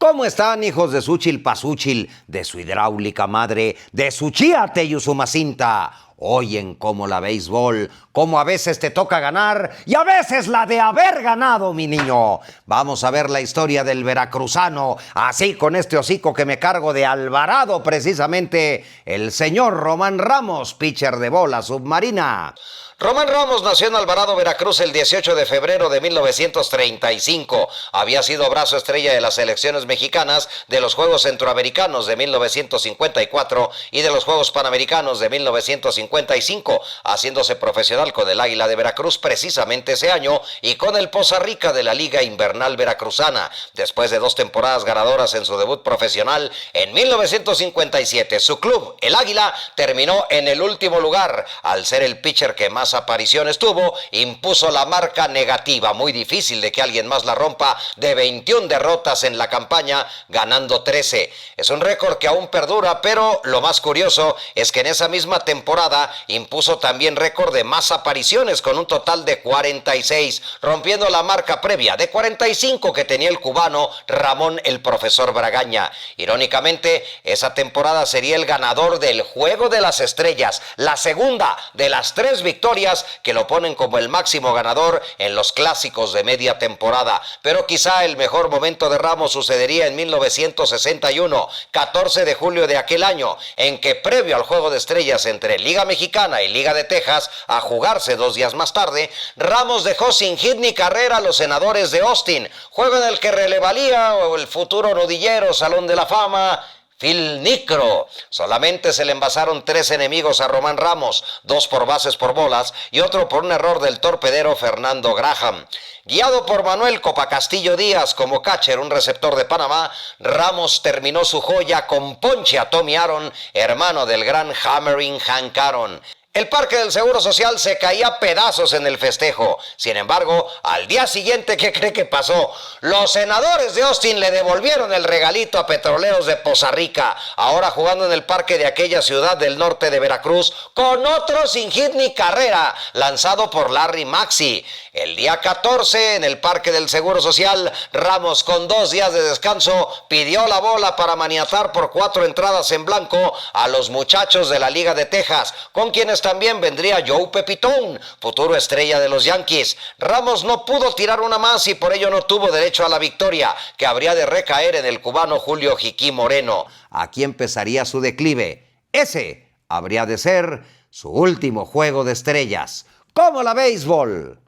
¿Cómo están, hijos de Suchilpazúchil, de su hidráulica madre, de su Chíate y Usumacinta? Oyen cómo la béisbol, cómo a veces te toca ganar y a veces la de haber ganado, mi niño. Vamos a ver la historia del veracruzano, así con este hocico que me cargo de Alvarado, precisamente, el señor Román Ramos, pitcher de bola submarina. Román Ramos nació en Alvarado, Veracruz, el 18 de febrero de 1935. Había sido brazo estrella de las selecciones mexicanas de los Juegos Centroamericanos de 1954 y de los Juegos Panamericanos de 1955, haciéndose profesional con el Águila de Veracruz precisamente ese año y con el Poza Rica de la Liga Invernal Veracruzana. Después de 2 temporadas ganadoras en su debut profesional, en 1957, su club, el Águila, terminó en el último lugar. Al ser el pitcher que más apariciones tuvo, impuso la marca negativa, muy difícil de que alguien más la rompa, de 21 derrotas en la campaña, ganando 13. Es un récord que aún perdura, pero lo más curioso es que en esa misma temporada impuso también récord de más apariciones con un total de 46, rompiendo la marca previa de 45 que tenía el cubano Ramón el Profesor Bragaña. Irónicamente, esa temporada sería el ganador del Juego de las Estrellas, la segunda de las 3 victorias que lo ponen como el máximo ganador en los clásicos de media temporada. Pero quizá el mejor momento de Ramos sucedería en 1961, 14 de julio de aquel año, en que previo al Juego de Estrellas entre Liga Mexicana y Liga de Texas, a jugarse 2 días más tarde, Ramos dejó sin hit ni carrera a los Senadores de Austin, juego en el que relevaría el futuro nodillero Salón de la Fama Phil Niekro. Solamente se le envasaron 3 enemigos a Román Ramos, 2 por bases por bolas y otro por un error del torpedero Fernando Graham. Guiado por Manuel Copacastillo Díaz como catcher, un receptor de Panamá, Ramos terminó su joya con ponche a Tommy Aaron, hermano del gran Hammering Hank Aaron. El Parque del Seguro Social se caía a pedazos en el festejo. Sin embargo, al día siguiente, ¿qué cree que pasó? Los Senadores de Austin le devolvieron el regalito a Petroleros de Poza Rica, ahora jugando en el parque de aquella ciudad del norte de Veracruz, con otro sin hit ni carrera, lanzado por Larry Maxey. El día 14, en el Parque del Seguro Social, Ramos, con 2 días de descanso, pidió la bola para maniatar por 4 entradas en blanco a los muchachos de la Liga de Texas, con quienes también vendría Joe Pepitone, futuro estrella de los Yankees. Ramos no pudo tirar una más y por ello no tuvo derecho a la victoria, que habría de recaer en el cubano Julio Jiquí Moreno. Aquí empezaría su declive. Ese habría de ser su último Juego de Estrellas. ¡Como la béisbol!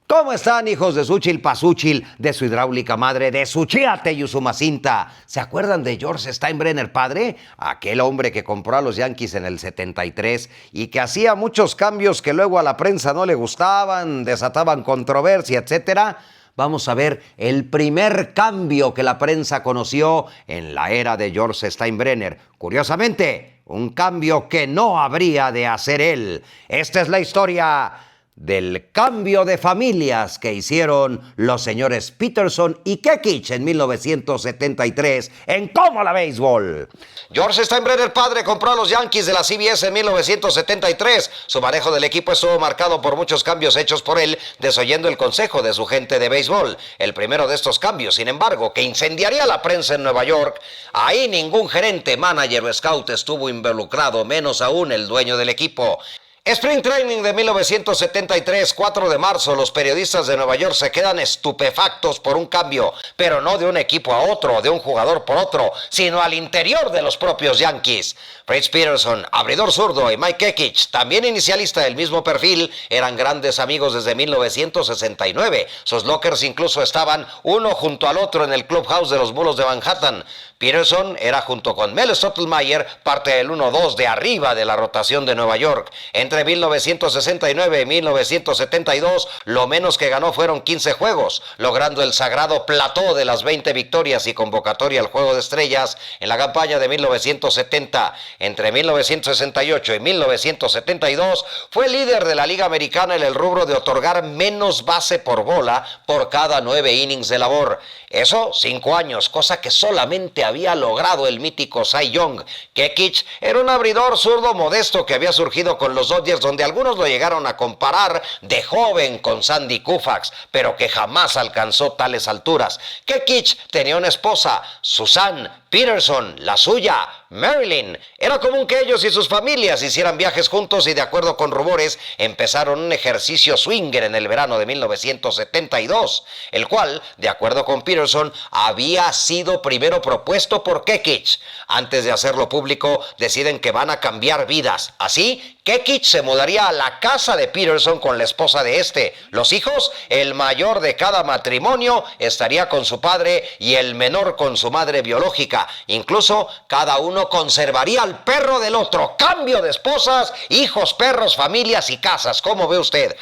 ¿Cómo están, hijos de Suchilpazúchil, de su hidráulica madre, de su Chíate y Usumacinta? ¿Se acuerdan de George Steinbrenner padre? Aquel hombre que compró a los Yankees en el 73 y que hacía muchos cambios que luego a la prensa no le gustaban, desataban controversia, etcétera. Vamos a ver el primer cambio que la prensa conoció en la era de George Steinbrenner. Curiosamente, un cambio que no habría de hacer él. Esta es la historia del cambio de familias que hicieron los señores Peterson y Kekich en 1973 en Como la Béisbol. George Steinbrenner padre compró a los Yankees de la CBS en 1973. Su manejo del equipo estuvo marcado por muchos cambios hechos por él, desoyendo el consejo de su gente de béisbol. El primero de estos cambios, sin embargo, que incendiaría la prensa en Nueva York. Ahí ningún gerente, manager o scout estuvo involucrado, menos aún el dueño del equipo. Spring Training de 1973, 4 de marzo, los periodistas de Nueva York se quedan estupefactos por un cambio, pero no de un equipo a otro, de un jugador por otro, sino al interior de los propios Yankees. Fritz Peterson, abridor zurdo, y Mike Kekich, también inicialista del mismo perfil, eran grandes amigos desde 1969. Sus lockers incluso estaban uno junto al otro en el clubhouse de los Mulos de Manhattan. Peterson era, junto con Mel Stottlemyre, parte del 1-2 de arriba de la rotación de Nueva York. Entre 1969 y 1972, lo menos que ganó fueron 15 juegos, logrando el sagrado plató de las 20 victorias y convocatoria al Juego de Estrellas en la campaña de 1970. Entre 1968 y 1972, fue líder de la Liga Americana en el rubro de otorgar menos base por bola por cada 9 innings de labor. Eso, 5 años, cosa que solamente había logrado el mítico Cy Young. Kekich era un abridor zurdo modesto que había surgido con los Dodgers Dodgers, donde algunos lo llegaron a comparar de joven con Sandy Koufax, pero que jamás alcanzó tales alturas. Kekich tenía una esposa, Suzanne Peterson, la suya, Marilyn. Era común que ellos y sus familias hicieran viajes juntos y, de acuerdo con rumores, empezaron un ejercicio swinger en el verano de 1972, el cual, de acuerdo con Peterson, había sido primero propuesto por Kekich. Antes de hacerlo público, deciden que van a cambiar vidas. Así, Kekich se mudaría a la casa de Peterson con la esposa de este. Los hijos, el mayor de cada matrimonio, estaría con su padre y el menor con su madre biológica. Incluso, cada uno conservaría al perro del otro. Cambio de esposas, hijos, perros, familias y casas. ¿Cómo ve usted?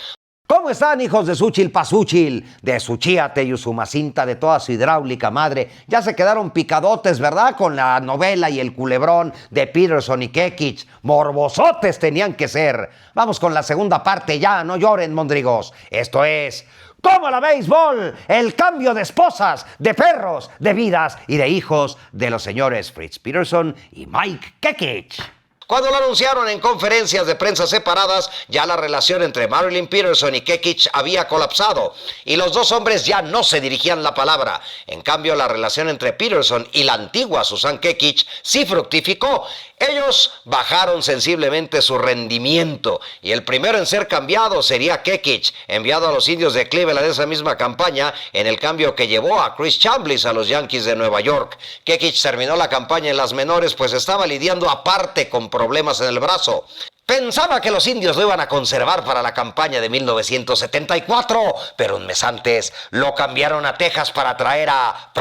¿Cómo están, hijos de Xúchil Pazúchil, de Suchíate y Usumacinta, de toda su hidráulica madre? Ya se quedaron picadotes, ¿verdad? Con la novela y el culebrón de Peterson y Kekich. Morbosotes tenían que ser. Vamos con la segunda parte ya, no lloren, mondrigos. Esto es ¿Cómo la béisbol? El cambio de esposas, de perros, de vidas y de hijos de los señores Fritz Peterson y Mike Kekich. Cuando lo anunciaron en conferencias de prensa separadas, ya la relación entre Marilyn Peterson y Kekich había colapsado y los dos hombres ya no se dirigían la palabra. En cambio, la relación entre Peterson y la antigua Suzanne Kekich sí fructificó. Ellos bajaron sensiblemente su rendimiento y el primero en ser cambiado sería Kekich, enviado a los Indios de Cleveland en esa misma campaña en el cambio que llevó a Chris Chambliss a los Yankees de Nueva York. Kekich terminó la campaña en las menores, pues estaba lidiando aparte con problemas en el brazo. Pensaba que los Indios lo iban a conservar para la campaña de 1974, pero un mes antes lo cambiaron a Texas para traer a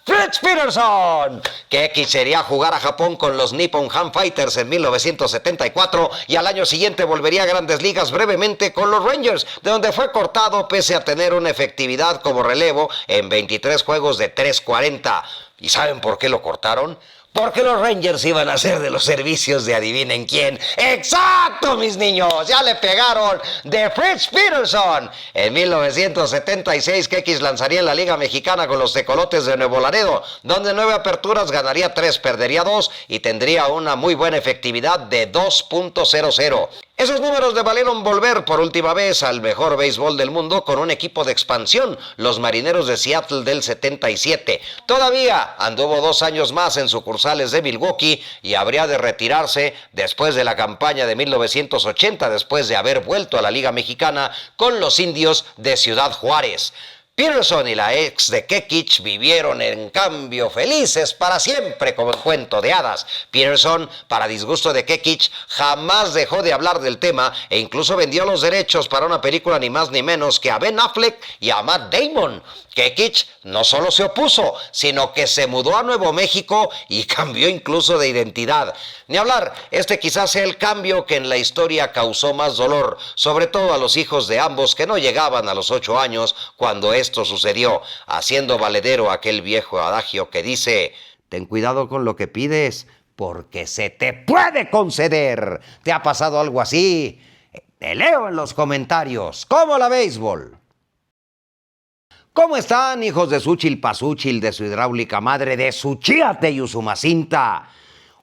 Fritz Peterson. Kekich sería a jugar a Japón con los Nippon Ham Fighters en 1974 y al año siguiente volvería a Grandes Ligas brevemente con los Rangers, de donde fue cortado pese a tener una efectividad como relevo en 23 juegos de .340. ¿Y saben por qué lo cortaron? Porque los Rangers iban a ser de los servicios de adivinen quién. ¡Exacto, mis niños! ¡Ya le pegaron! ¡De Fritz Peterson! En 1976, Kekich lanzaría en la Liga Mexicana con los Tecolotes de Nuevo Laredo, donde 9 aperturas ganaría 3, perdería 2 y tendría una muy buena efectividad de 2.00. Esos números le valieron volver por última vez al mejor béisbol del mundo con un equipo de expansión, los Marineros de Seattle del 77. Todavía anduvo 2 años más en sucursales de Milwaukee y habría de retirarse después de la campaña de 1980, después de haber vuelto a la Liga Mexicana con los Indios de Ciudad Juárez. Peterson y la ex de Kekich vivieron en cambio felices para siempre como en cuento de hadas. Peterson, para disgusto de Kekich, jamás dejó de hablar del tema e incluso vendió los derechos para una película ni más ni menos que a Ben Affleck y a Matt Damon. Kekich no solo se opuso, sino que se mudó a Nuevo México y cambió incluso de identidad. Ni hablar, este quizás sea el cambio que en la historia causó más dolor, sobre todo a los hijos de ambos que no llegaban a los 8 años cuando esto sucedió, haciendo valedero aquel viejo adagio que dice: ten cuidado con lo que pides, porque se te puede conceder. ¿Te ha pasado algo así? Te leo en los comentarios. ¿Cómo la béisbol? ¿Cómo están, hijos de Xúchil Pazúchil, de su hidráulica madre, de Suchíate y Usumacinta?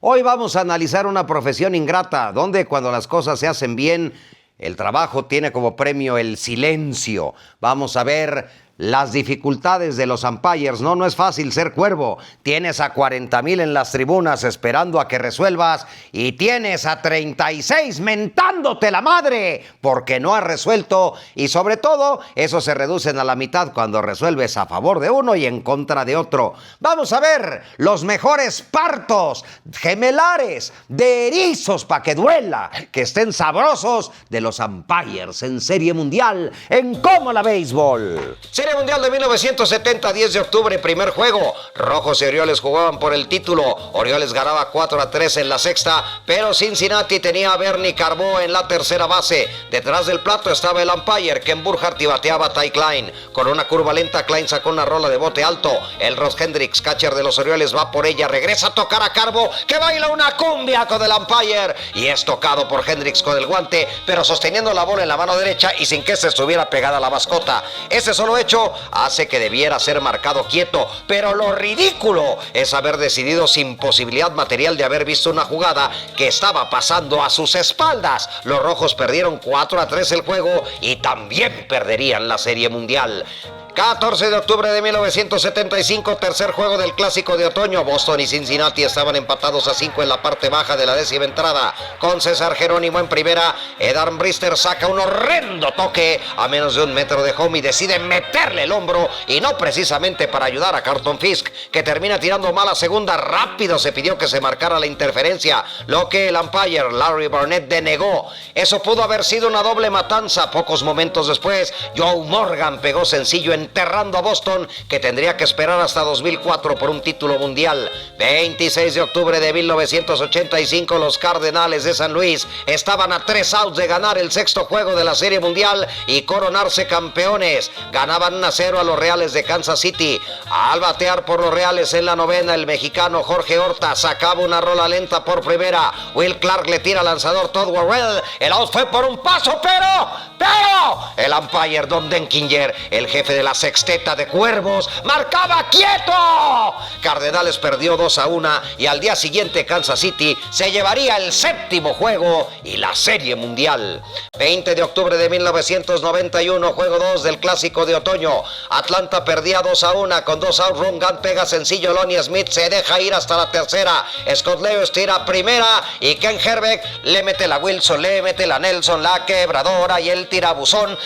Hoy vamos a analizar una profesión ingrata, donde cuando las cosas se hacen bien, el trabajo tiene como premio el silencio. Vamos a ver las dificultades de los umpires. No es fácil ser cuervo. Tienes a 40,000 en las tribunas esperando a que resuelvas y tienes a 36 mentándote la madre porque no has resuelto, y sobre todo eso se reducen a la mitad cuando resuelves a favor de uno y en contra de otro. Vamos a ver los mejores partos gemelares de erizos para que duela, que estén sabrosos, de los umpires en Serie Mundial en Cómo la Béisbol. Serie Mundial de 1970, 10 de octubre, primer juego. Rojos y Orioles jugaban por el título. Orioles ganaba 4-3 en la sexta, pero Cincinnati tenía a Bernie Carbo en la tercera base. Detrás del plato estaba el umpire, Ken Burkhardt, y bateaba a Ty Klein. Con una curva lenta, Klein sacó una rola de bote alto. El Ross Hendricks, catcher de los Orioles, va por ella, regresa a tocar a Carbo, que baila una cumbia con el umpire, y es tocado por Hendricks con el guante, pero sosteniendo la bola en la mano derecha y sin que se estuviera pegada la mascota. Ese solo hecho hecho hace que debiera ser marcado quieto, pero lo ridículo es haber decidido sin posibilidad material de haber visto una jugada que estaba pasando a sus espaldas. Los rojos perdieron 4-3 el juego y también perderían la Serie Mundial. 14 de octubre de 1975, tercer juego del Clásico de Otoño. Boston y Cincinnati estaban empatados a 5 en la parte baja de la 10ª entrada. Con César Jerónimo en primera, Ed Armbrister saca un horrendo toque a menos de 1 metro de home y decide meterle el hombro, y no precisamente para ayudar a Carlton Fisk, que termina tirando mal a segunda. Rápido se pidió que se marcara la interferencia, lo que el umpire Larry Barnett denegó. Eso pudo haber sido una doble matanza. Pocos momentos después, Joe Morgan pegó sencillo enterrando a Boston, que tendría que esperar hasta 2004 por un título mundial. 26 de octubre de 1985, los Cardenales de San Luis estaban a 3 outs de ganar el sexto juego de la Serie Mundial y coronarse campeones. Ganaban 1-0 a los Reales de Kansas City. Al batear por los Reales en la novena, el mexicano Jorge Horta sacaba una rola lenta por primera. Will Clark le tira al lanzador Todd Worrell. El out fue por un paso, pero el umpire Don Denkinger, el jefe de la sexteta de Cuervos, marcaba quieto. Cardenales perdió 2-1 y al día siguiente Kansas City se llevaría el séptimo juego y la Serie Mundial. 20 de octubre de 1991, juego 2 del Clásico de Otoño. Atlanta perdía 2-1 con 2 outs. Ron Gunn pega sencillo, Lonnie Smith se deja ir hasta la tercera. Scott Lewis tira a primera y Ken Herbeck le mete la Wilson, le mete la Nelson, la quebradora y el tirabuzón.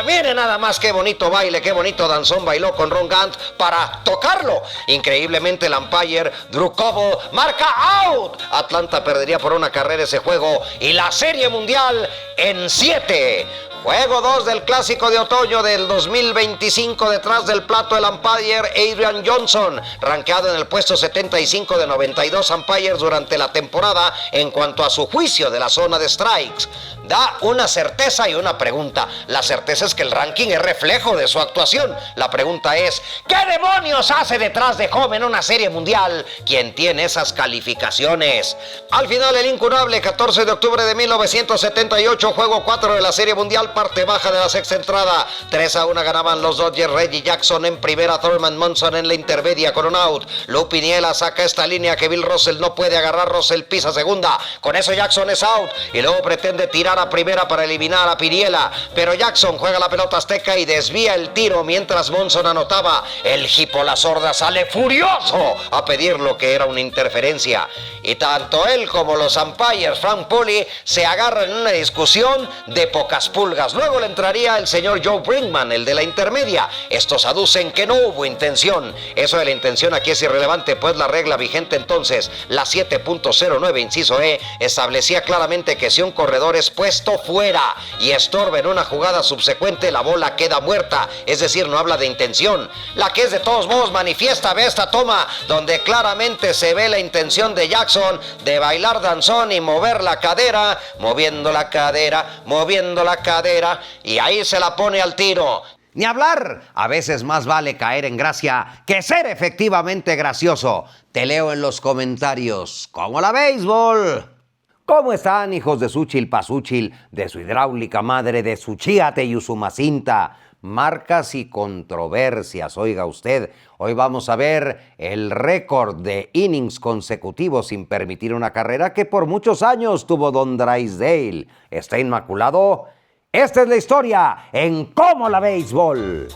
Mire nada más qué bonito baile, qué bonito danzón bailó con Ron Gant para tocarlo. Increíblemente el umpire Drew Coble marca out. Atlanta perdería por 1 carrera ese juego y la Serie Mundial en 7. Juego 2 del Clásico de Otoño del 2025. Detrás del plato el umpire Adrian Johnson, rankeado en el puesto 75 de 92 umpires durante la temporada en cuanto a su juicio de la zona de strikes. Da una certeza y una pregunta. La certeza es que el ranking es reflejo de su actuación. La pregunta es, ¿qué demonios hace detrás de home en una Serie Mundial? ¿Quién tiene esas calificaciones? Al final el incurable 14 de octubre de 1978, juego 4 de la Serie Mundial, parte baja de la sexta entrada. 3-1 ganaban los Dodgers. Reggie Jackson en primera, Thurman Munson en la intermedia con un out. Lou Piniella saca esta línea que Bill Russell no puede agarrar. Russell pisa segunda. Con eso Jackson es out y luego pretende tirar a primera para eliminar a Piniella, pero Jackson juega la pelota azteca y desvía el tiro mientras Munson anotaba. El hipo la sorda sale furioso a pedir lo que era una interferencia, y tanto él como los umpires Frank Poli se agarran en una discusión de pocas pulgas. Luego le entraría el señor Joe Brinkman, el de la intermedia. Estos aducen que no hubo intención. Eso de la intención aquí es irrelevante, pues la regla vigente entonces, la 7.09 inciso E, establecía claramente que si un corredor es puesto fuera y estorba en una jugada subsecuente, la bola queda muerta, es decir, no habla de intención. La que es de todos modos manifiesta, ve esta toma donde claramente se ve la intención de Jackson de bailar danzón y mover la cadera, moviendo la cadera, y ahí se la pone al tiro. Ni hablar, a veces más vale caer en gracia que ser efectivamente gracioso. Te leo en los comentarios. ¡Como la béisbol! ¿Cómo están, hijos de su chilpasúchil, de su hidráulica madre, de su chíate y usumacinta? Marcas y controversias, oiga usted. Hoy vamos a ver el récord de innings consecutivos sin permitir una carrera que por muchos años tuvo Don Drysdale. ¿Está inmaculado? Esta es la historia en Cómo la Béisbol.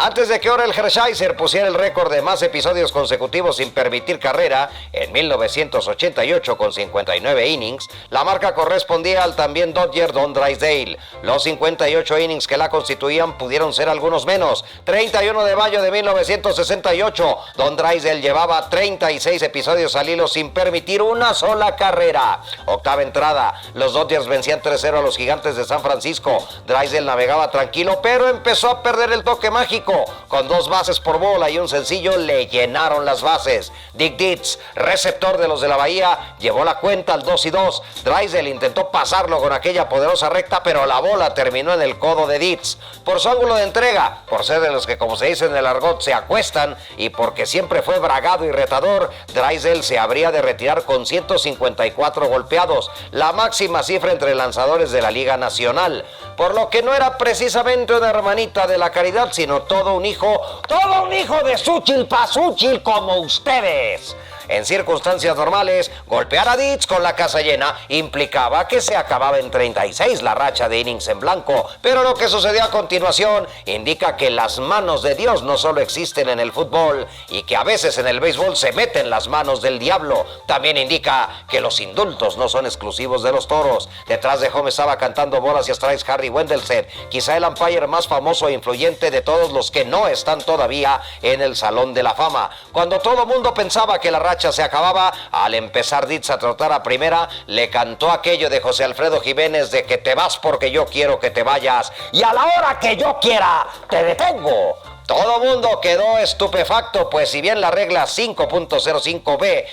Antes de que Orel Hershiser pusiera el récord de más episodios consecutivos sin permitir carrera, en 1988 con 59 innings, la marca correspondía al también Dodger Don Drysdale. Los 58 innings que la constituían pudieron ser algunos menos. 31 de mayo de 1968, Don Drysdale llevaba 36 episodios al hilo sin permitir una sola carrera. Octava entrada, los Dodgers vencían 3-0 a los Gigantes de San Francisco. Drysdale navegaba tranquilo, pero empezó a perder el toque mágico. Con 2 bases por bola y un sencillo le llenaron las bases. Dick Dietz, receptor de los de la Bahía, llevó la cuenta al 2-2. Drysdale intentó pasarlo con aquella poderosa recta, pero la bola terminó en el codo de Dietz. Por su ángulo de entrega, por ser de los que, como se dice en el argot, se acuestan, y porque siempre fue bragado y retador, Drysdale se habría de retirar con 154 golpeados, la máxima cifra entre lanzadores de la Liga Nacional, por lo que no era precisamente una hermanita de la caridad, sino sino todo un hijo de Xochitl como ustedes. En circunstancias normales, golpear a Ditz con la casa llena implicaba que se acababa en 36 la racha de innings en blanco, pero lo que sucedió a continuación indica que las manos de Dios no solo existen en el fútbol y que a veces en el béisbol se meten las manos del diablo. También indica que los indultos no son exclusivos de los toros. Detrás de home estaba cantando bolas y strikes Harry Wendelstedt, quizá el umpire más famoso e influyente de todos los que no están todavía en el Salón de la Fama. Cuando todo mundo pensaba que la racha se acababa, al empezar Ditz a trotar a primera, le cantó aquello de José Alfredo Jiménez de que te vas porque yo quiero que te vayas y a la hora que yo quiera te detengo. Todo mundo quedó estupefacto, pues si bien la regla 5.05b,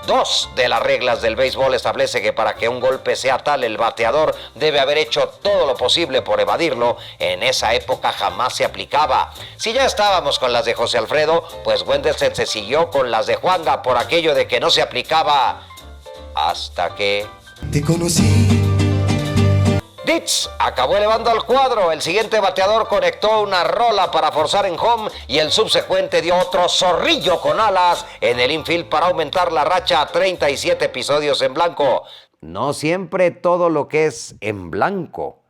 2 de las reglas del béisbol establece que para que un golpe sea tal, el bateador debe haber hecho todo lo posible por evadirlo, en esa época jamás se aplicaba. Si ya estábamos con las de José Alfredo, pues Wendelstedt se siguió con las de Juanga por aquello de que no se aplicaba hasta que... Te conocí. Ditz acabó elevando al cuadro, el siguiente bateador conectó una rola para forzar en home y el subsecuente dio otro zorrillo con alas en el infield para aumentar la racha a 37 episodios en blanco. No siempre todo lo que es en blanco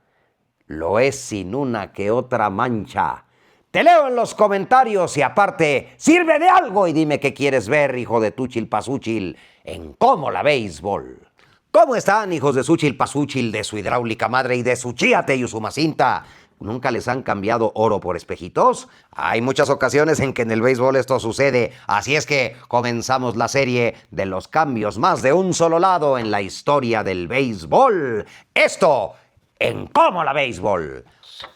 lo es sin una que otra mancha. Te leo en los comentarios y aparte, sirve de algo y dime qué quieres ver, hijo de Tuchil-Pasúchil, en Cómo la Béisbol. ¿Cómo están, hijos de Xochitl-Pasúchil, de su hidráulica madre y de su Chíate y Usumacinta? ¿Nunca les han cambiado oro por espejitos? Hay muchas ocasiones en que en el béisbol esto sucede, así es que comenzamos la serie de los cambios más de un solo lado en la historia del béisbol. Esto en Cómo la Béisbol.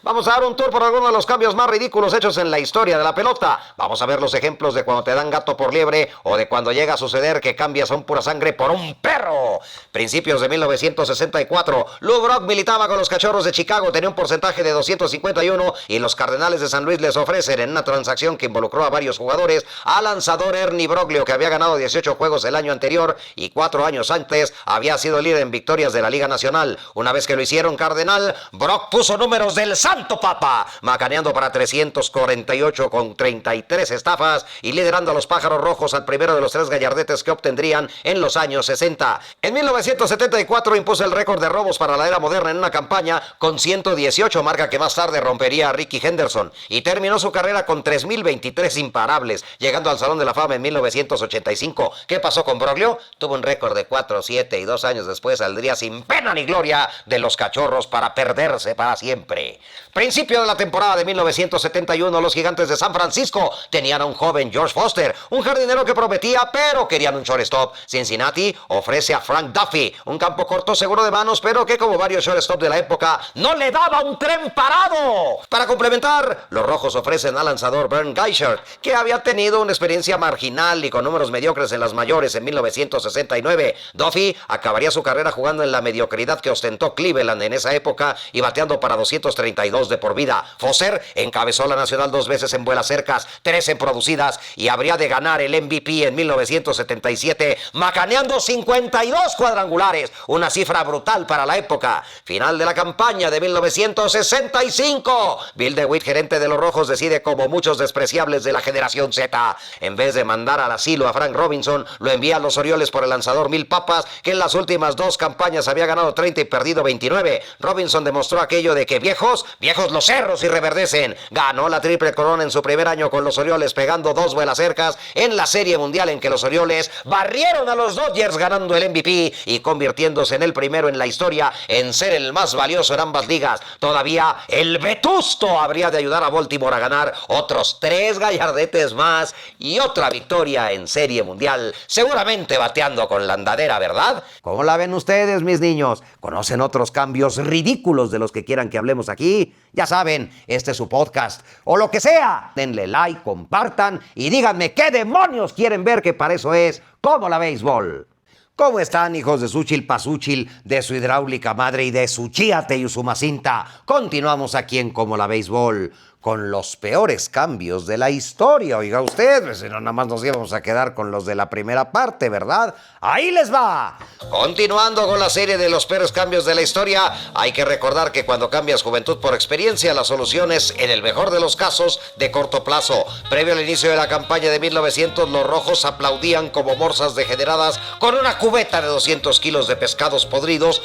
Vamos a dar un tour por algunos de los cambios más ridículos hechos en la historia de la pelota. Vamos a ver los ejemplos de cuando te dan gato por liebre o de cuando llega a suceder que cambias a un pura sangre por un perro. Principios de 1964, Lou Brock militaba con los Cachorros de Chicago, tenía un porcentaje de 251 y los Cardenales de San Luis les ofrecen en una transacción que involucró a varios jugadores al lanzador Ernie Broglio, que había ganado 18 juegos el año anterior y 4 años antes había sido líder en victorias de la Liga Nacional. Una vez que lo hicieron Cardenal, Brock puso números del Santo Papa, macaneando para 348 con 33 estafas y liderando a los Pájaros Rojos al primero de los 3 gallardetes que obtendrían en los años 60. En 1974 impuso el récord de robos para la era moderna en una campaña con 118, marca que más tarde rompería a Ricky Henderson, y terminó su carrera con 3.023 imparables, llegando al Salón de la Fama en 1985. ¿Qué pasó con Broglio? Tuvo un récord de 4-7 y 2 años después saldría sin pena ni gloria de los Cachorros para perderse para siempre. Principio de la temporada de 1971, los Gigantes de San Francisco tenían a un joven George Foster, un jardinero que prometía, pero querían un shortstop. Cincinnati ofrece a Frank Duffy, un campo corto seguro de manos, pero que como varios shortstop de la época, no le daba un tren parado. Para complementar, los Rojos ofrecen al lanzador Bernd Geichert, que había tenido una experiencia marginal y con números mediocres en las mayores en 1969. Duffy acabaría su carrera jugando en la mediocridad que ostentó Cleveland en esa época y bateando para 232 de por vida. Foster encabezó la Nacional 2 veces en vuelas cercas, 3 en producidas y habría de ganar el MVP en 1977, macaneando 52 cuadrangulares, una cifra brutal para la época. Final de la campaña de 1965. Bill DeWitt, gerente de los Rojos, decide, como muchos despreciables de la generación Z, en vez de mandar al asilo a Frank Robinson, lo envía a los Orioles por el lanzador Mil Papas, que en las últimas 2 campañas había ganado 30 y perdido 29. Robinson demostró aquello de que viejos los cerros y reverdecen. Ganó la triple corona en su primer año con los Orioles, pegando 2 vuelas cercas en la Serie Mundial en que los Orioles barrieron a los Dodgers, ganando el MVP y convirtiéndose en el primero en la historia en ser el más valioso en ambas ligas. Todavía el vetusto habría de ayudar a Baltimore a ganar otros 3 gallardetes más y otra victoria en Serie Mundial, seguramente bateando con la andadera, ¿verdad? ¿Cómo la ven ustedes, mis niños? ¿Conocen otros cambios ridículos de los que quieran que hablemos aquí? Ya saben, este es su podcast, o lo que sea. Denle like, compartan y díganme qué demonios quieren ver, que para eso es Cómo la Béisbol. ¿Cómo están, hijos de Xochitl-Pasúchil, de su hidráulica madre y de su Chíate y Usumacinta? Continuamos aquí en Cómo la Béisbol. con los peores cambios de la historia. Oiga usted, pues, si no, nada más nos íbamos a quedar con los de la primera parte, ¿verdad? ¡Ahí les va! Continuando con la serie de los peores cambios de la historia, hay que recordar que cuando cambias juventud por experiencia, la solución es, en el mejor de los casos, de corto plazo. Previo al inicio de la campaña de 1900, los rojos aplaudían como morsas degeneradas con una cubeta de 200 kilos de pescados podridos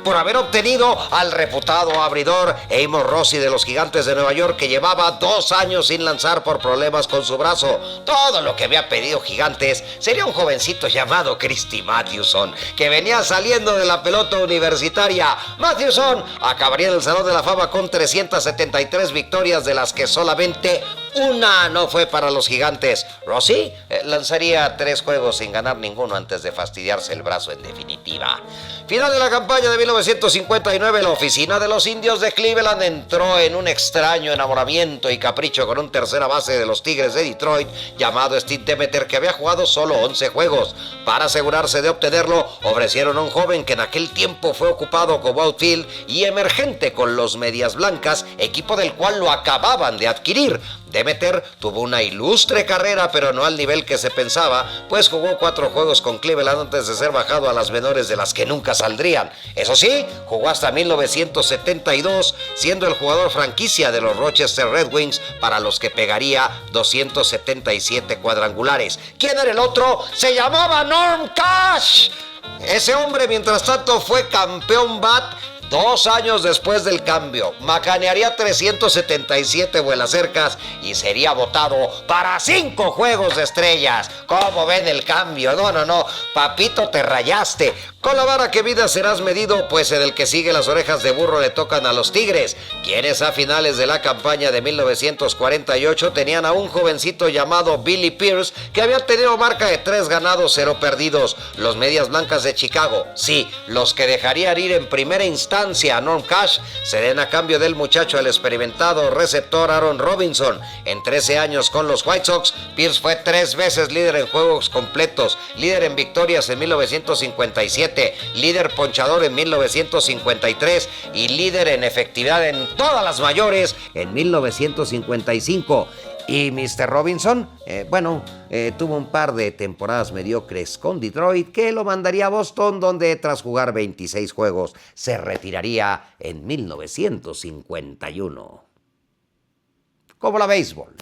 por haber obtenido al reputado abridor Amos Rossi de los Gigantes de Nueva York, que llevaba 2 años sin lanzar por problemas con su brazo. Todo lo que había pedido Gigantes sería un jovencito llamado Christy Mathewson, que venía saliendo de la pelota universitaria. Mathewson acabaría en el Salón de la Fama con 373 victorias, de las que solamente una no fue para los Gigantes. Rossi lanzaría 3 juegos sin ganar ninguno antes de fastidiarse el brazo en definitiva. Final de la campaña de 1959, la oficina de los Indios de Cleveland entró en un extraño enamoramiento y capricho con un tercera base de los Tigres de Detroit llamado Steve Demeter, que había jugado solo 11 juegos. Para asegurarse de obtenerlo, ofrecieron a un joven que en aquel tiempo fue ocupado como outfield y emergente con los Medias Blancas, equipo del cual lo acababan de adquirir. Demeter tuvo una ilustre carrera, pero no al nivel que se pensaba, pues jugó 4 juegos con Cleveland antes de ser bajado a las menores, de las que nunca saldrían. Eso sí, jugó hasta 1972, siendo el jugador franquicia de los Rochester Red Wings, para los que pegaría 277 cuadrangulares. ¿Quién era el otro? Se llamaba Norm Cash. Ese hombre, mientras tanto, fue campeón bat 2 años después del cambio. Macanearía 377 vuelacercas y sería votado para 5 juegos de estrellas. ¿Cómo ven el cambio? No, papito, te rayaste. Con la vara que vida serás medido, pues en el que sigue las orejas de burro le tocan a los Tigres, quienes a finales de la campaña de 1948 tenían a un jovencito llamado Billy Pierce, que había tenido marca de 3 ganados, 0 perdidos. Los Medias Blancas de Chicago, sí, los que dejarían ir en primera instancia a Norm Cash, serían a cambio del muchacho el experimentado receptor Aaron Robinson. En 13 años con los White Sox, Pierce fue 3 veces líder en juegos completos, líder en victorias en 1957, líder ponchador en 1953 y líder en efectividad en todas las mayores en 1955. Y Mr. Robinson, tuvo un par de temporadas mediocres con Detroit, que lo mandaría a Boston, donde tras jugar 26 juegos se retiraría en 1951. Como la béisbol.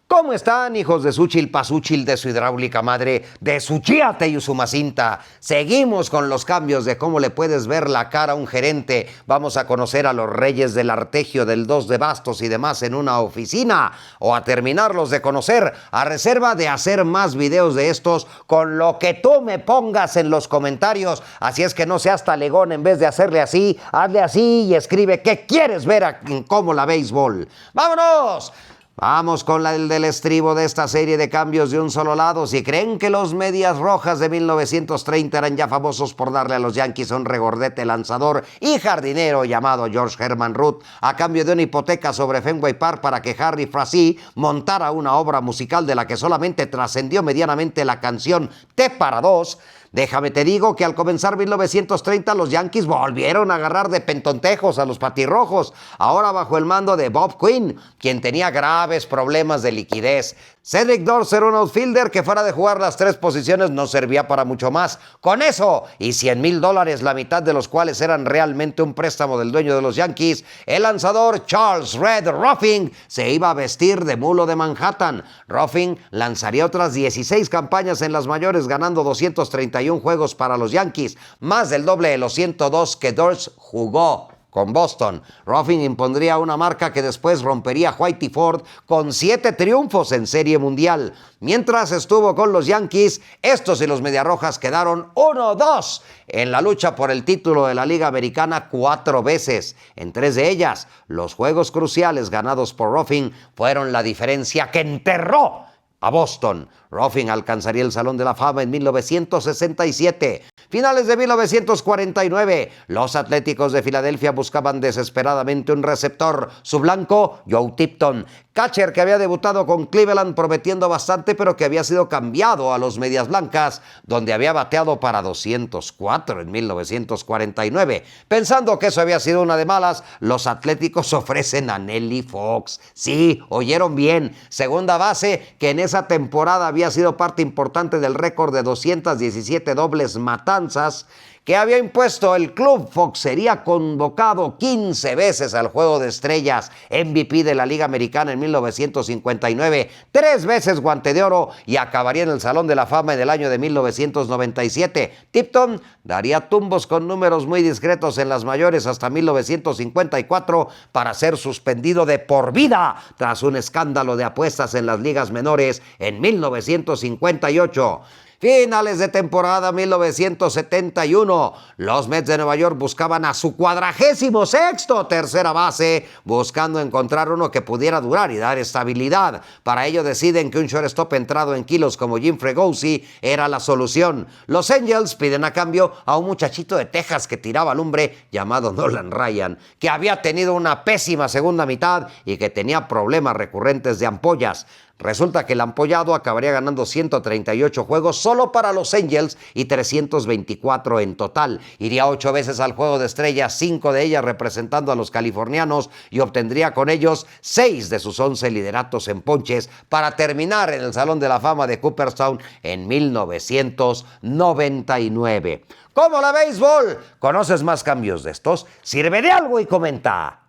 ¿Cómo están, hijos de su chilpasúchil, de su hidráulica madre, de su chíate y su macinta? Seguimos con los cambios de cómo le puedes ver la cara a un gerente. Vamos a conocer a los reyes del arpegio, del 2 de bastos y demás en una oficina, o a terminarlos de conocer, a reserva de hacer más videos de estos con lo que tú me pongas en los comentarios. Así es que no seas talegón, en vez de hacerle así, hazle así y escribe qué quieres ver en Cómo la Béisbol. ¡Vámonos! Vamos con el del estribo de esta serie de cambios de un solo lado. Si creen que los Medias Rojas de 1930 eran ya famosos por darle a los Yankees un regordete lanzador y jardinero llamado George Herman Root, a cambio de una hipoteca sobre Fenway Park para que Harry Frazee montara una obra musical de la que solamente trascendió medianamente la canción Té para dos, déjame te digo que al comenzar 1930 los Yankees volvieron a agarrar de pentontejos a los patirrojos, ahora bajo el mando de Bob Quinn, quien tenía graves problemas de liquidez. Cedric Dorser era un outfielder que fuera de jugar las 3 posiciones no servía para mucho más. Con eso y $100,000, la mitad de los cuales eran realmente un préstamo del dueño de los Yankees, el lanzador Charles Red Ruffing se iba a vestir de mulo de Manhattan. Ruffing lanzaría otras 16 campañas en las mayores, ganando 231 juegos para los Yankees, más del doble de los 102 que Dorser jugó con Boston. Ruffing impondría una marca que después rompería Whitey Ford con 7 triunfos en Serie Mundial. Mientras estuvo con los Yankees, estos y los Mediarrojas quedaron 1-2 en la lucha por el título de la Liga Americana 4 veces. En 3 de ellas, los juegos cruciales ganados por Ruffing fueron la diferencia que enterró a Boston. Ruffin alcanzaría el Salón de la Fama en 1967. Finales de 1949, los Atléticos de Filadelfia buscaban desesperadamente un receptor. Su blanco, Joe Tipton, catcher que había debutado con Cleveland prometiendo bastante, pero que había sido cambiado a los Medias Blancas, donde había bateado para 204 en 1949. Pensando que eso había sido una de malas, los Atléticos ofrecen a Nellie Fox. Sí, oyeron bien, segunda base que en esa temporada había sido parte importante del récord de 217 dobles matanzas que había impuesto el club. Fox sería convocado 15 veces al Juego de Estrellas, MVP de la Liga Americana en 1959, 3 veces Guante de Oro y acabaría en el Salón de la Fama en el año de 1997. Tipton daría tumbos con números muy discretos en las mayores hasta 1954 para ser suspendido de por vida tras un escándalo de apuestas en las ligas menores en 1958. Finales de temporada 1971, los Mets de Nueva York buscaban a su 46º tercera base, buscando encontrar uno que pudiera durar y dar estabilidad. Para ello deciden que un shortstop entrado en kilos como Jim Fregosi era la solución. Los Angels piden a cambio a un muchachito de Texas que tiraba lumbre llamado Nolan Ryan, que había tenido una pésima segunda mitad y que tenía problemas recurrentes de ampollas. Resulta que el ampollado acabaría ganando 138 juegos solo para los Angels y 324 en total. Iría 8 veces al Juego de Estrellas, 5 de ellas representando a los californianos, y obtendría con ellos 6 de sus 11 lideratos en ponches para terminar en el Salón de la Fama de Cooperstown en 1999. ¿Cómo la béisbol? ¿Conoces más cambios de estos? Sirve de algo y comenta.